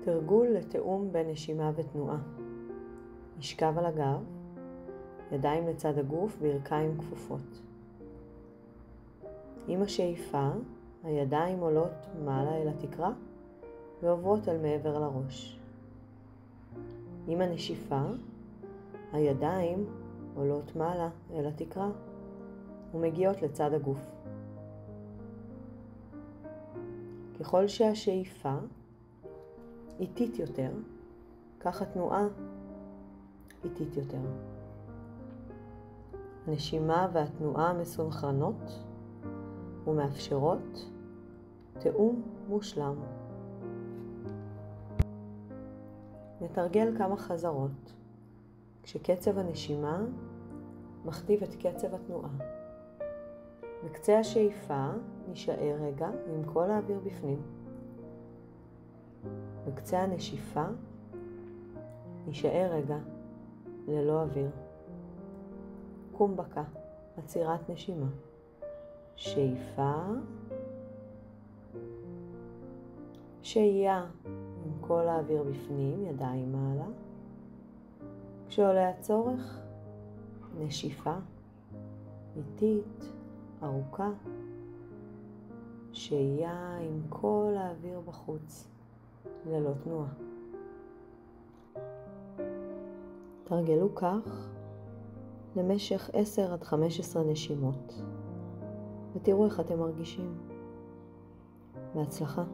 תרגול לתאום בין נשימה ותנועה. נשכב על הגב, ידיים לצד הגוף, ברכיים כפופות. עם השאיפה, הידיים עולות מעלה אל התקרה ועוברות אל מעבר לראש. עם הנשיפה, הידיים עולות מעלה אל התקרה ומגיעות לצד הגוף. ככל שהשאיפה איטית יותר, כך התנועה איטית יותר. הנשימה והתנועה מסונכרנות ומאפשרות תאום מושלם. נתרגל כמה חזרות, כשקצב הנשימה מכתיב את קצב התנועה. בקצה השאיפה נשאר רגע עם כל האוויר בפנים. בקצה הנשיפה נשאר רגע ללא אוויר. קומבקה, עצירת נשימה. שאיפה, שהייה עם כל האוויר בפנים, ידיים מעלה. כשעולה הצורך, נשיפה איטית, ארוכה. שהייה עם כל האוויר בחוץ, ללא תנועה. תרגלו כך למשך 10 עד 15 נשימות, ותראו איך אתם מרגישים. בהצלחה.